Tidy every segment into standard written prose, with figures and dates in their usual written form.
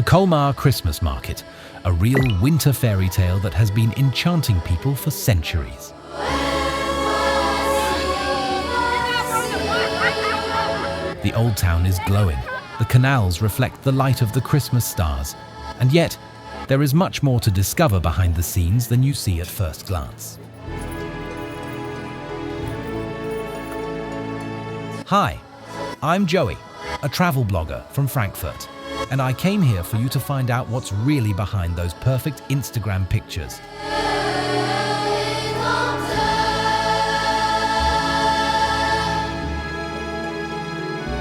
The Colmar Christmas Market, a real winter fairy tale that has been enchanting people for centuries. The old town is glowing. The canals reflect the light of the Christmas stars. And yet, there is much more to discover behind the scenes than you see at first glance. Hi, I'm Joey, a travel blogger from Frankfurt, and I came here for you to find out what's really behind those perfect Instagram pictures.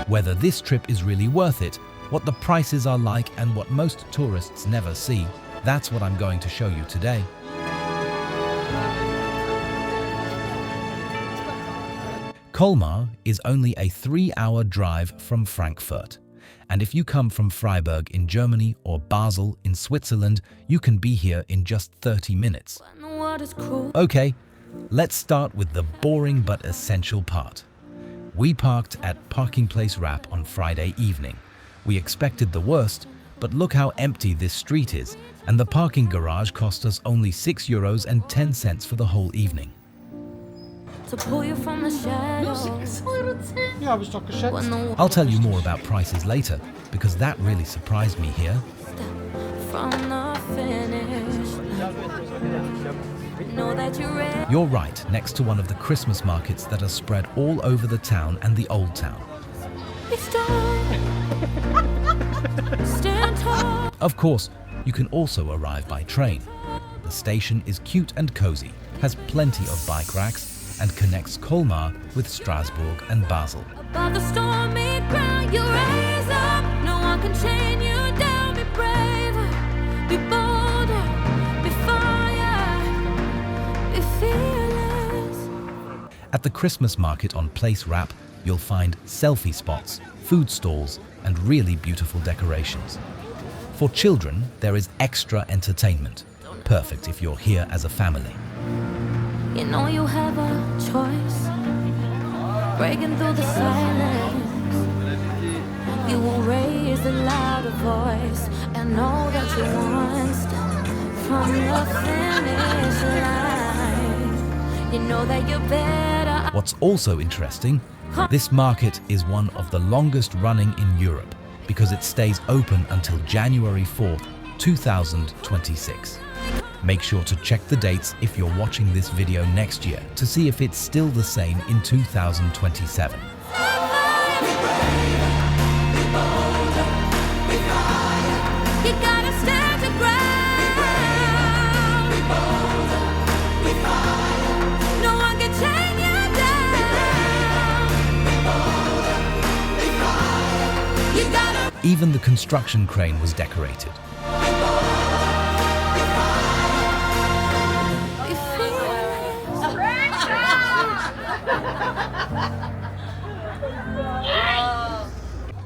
Whether this trip is really worth it, what the prices are like, and what most tourists never see, that's what I'm going to show you today. Colmar is only a 3-hour drive from Frankfurt. And if you come from Freiburg in Germany or Basel in Switzerland, you can be here in just 30 minutes. Okay, let's start with the boring but essential part. We parked at Parking Place Rapp on Friday evening. We expected the worst, but look how empty this street is, and the parking garage cost us only €6.10 for the whole evening. I'll tell you more about prices later, because that really surprised me here. You're right next to one of the Christmas markets that are spread all over the town and the old town. Of course, you can also arrive by train. The station is cute and cozy, has plenty of bike racks, and connects Colmar with Strasbourg and Basel. Above the stormy ground, you raise up. No one can chain you down. Be brave, be bolder, be fire, be fearless. At the Christmas market on Place Rapp, you'll find selfie spots, food stalls, and really beautiful decorations. For children, there is extra entertainment, perfect if you're here as a family. You know you have a choice, breaking through the silence. You will raise a louder voice and know that you won from the finish line. You know that you're better. What's also interesting, this market is one of the longest running in Europe because it stays open until January 4th, 2026. Make sure to check the dates if you're watching this video next year to see if it's still the same in 2027. Even the construction crane was decorated.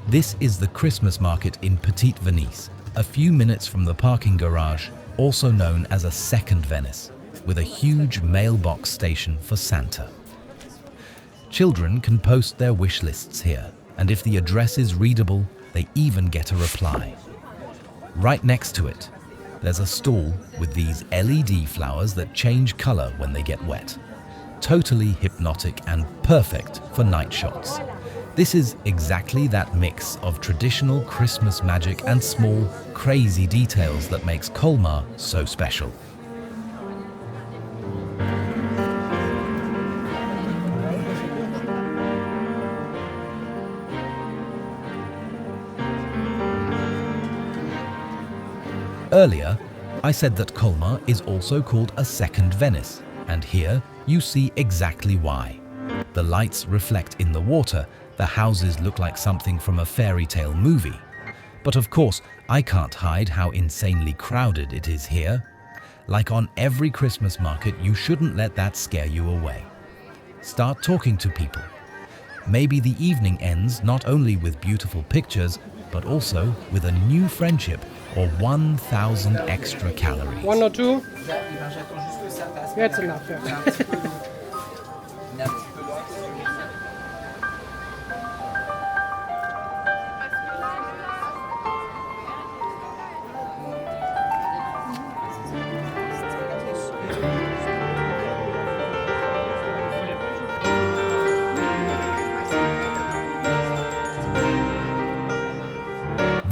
This is the Christmas market in Petite Venise, a few minutes from the parking garage, also known as a second Venice, with a huge mailbox station for Santa. Children can post their wish lists here, and if the address is readable, they even get a reply. Right next to it, there's a stall with these LED flowers that change color when they get wet. Totally hypnotic and perfect for night shots. This is exactly that mix of traditional Christmas magic and small, crazy details that makes Colmar so special. Earlier, I said that Colmar is also called a second Venice, and here you see exactly why. The lights reflect in the water, the houses look like something from a fairy tale movie. But of course, I can't hide how insanely crowded it is here. Like on every Christmas market, you shouldn't let that scare you away. Start talking to people. Maybe the evening ends not only with beautiful pictures, but also with a new friendship or 1,000 extra calories. 1 or 2? That's enough.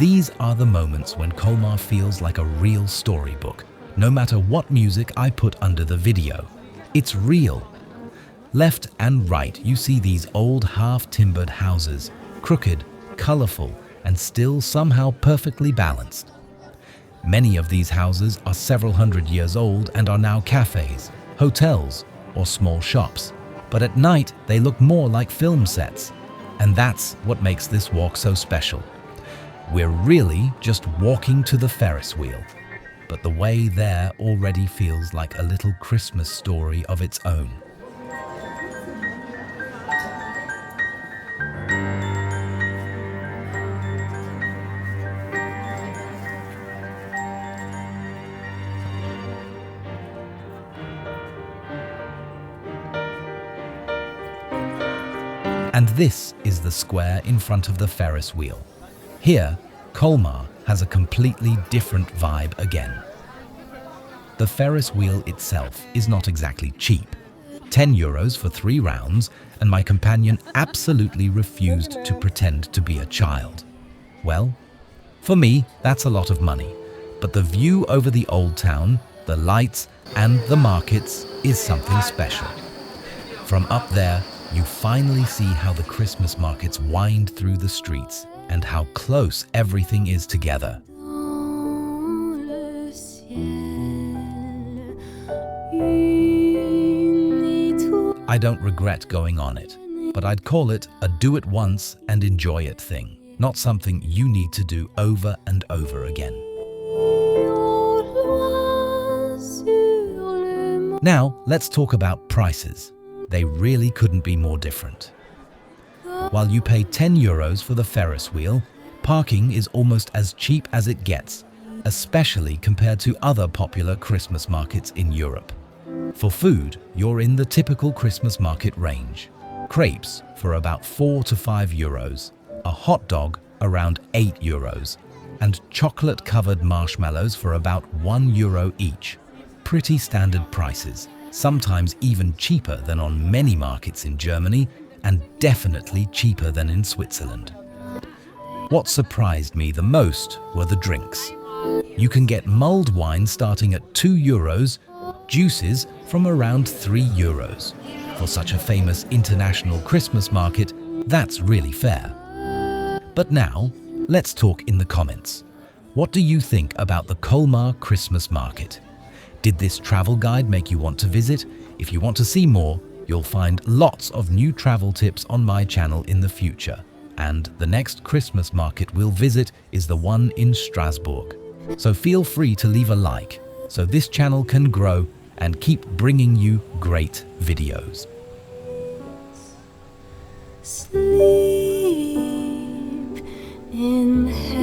These are the moments when Colmar feels like a real storybook, no matter what music I put under the video. It's real. Left and right, you see these old half-timbered houses, crooked, colorful, and still somehow perfectly balanced. Many of these houses are several hundred years old and are now cafes, hotels, or small shops. But at night, they look more like film sets. And that's what makes this walk so special. We're really just walking to the Ferris wheel. But the way there already feels like a little Christmas story of its own. And this is the square in front of the Ferris wheel. Here, Colmar has a completely different vibe again. The Ferris wheel itself is not exactly cheap. 10 euros for 3 rounds, and my companion absolutely refused to pretend to be a child. Well, for me, that's a lot of money. But the view over the old town, the lights, and the markets is something special. From up there, you finally see how the Christmas markets wind through the streets and how close everything is together. I don't regret going on it, but I'd call it a do it once and enjoy it thing, not something you need to do over and over again. Now, let's talk about prices. They really couldn't be more different. While you pay 10 euros for the Ferris wheel, parking is almost as cheap as it gets, especially compared to other popular Christmas markets in Europe. For food, you're in the typical Christmas market range. Crepes for about 4 to 5 euros, a hot dog around 8 euros, and chocolate-covered marshmallows for about 1 euro each. Pretty standard prices. Sometimes even cheaper than on many markets in Germany, and definitely cheaper than in Switzerland. What surprised me the most were the drinks. You can get mulled wine starting at 2 euros, juices from around 3 euros. For such a famous international Christmas market, that's really fair. But now, let's talk in the comments. What do you think about the Colmar Christmas Market? Did this travel guide make you want to visit? If you want to see more, you'll find lots of new travel tips on my channel in the future. And the next Christmas market we'll visit is the one in Strasbourg. So feel free to leave a like, so this channel can grow and keep bringing you great videos. Sleep in heaven.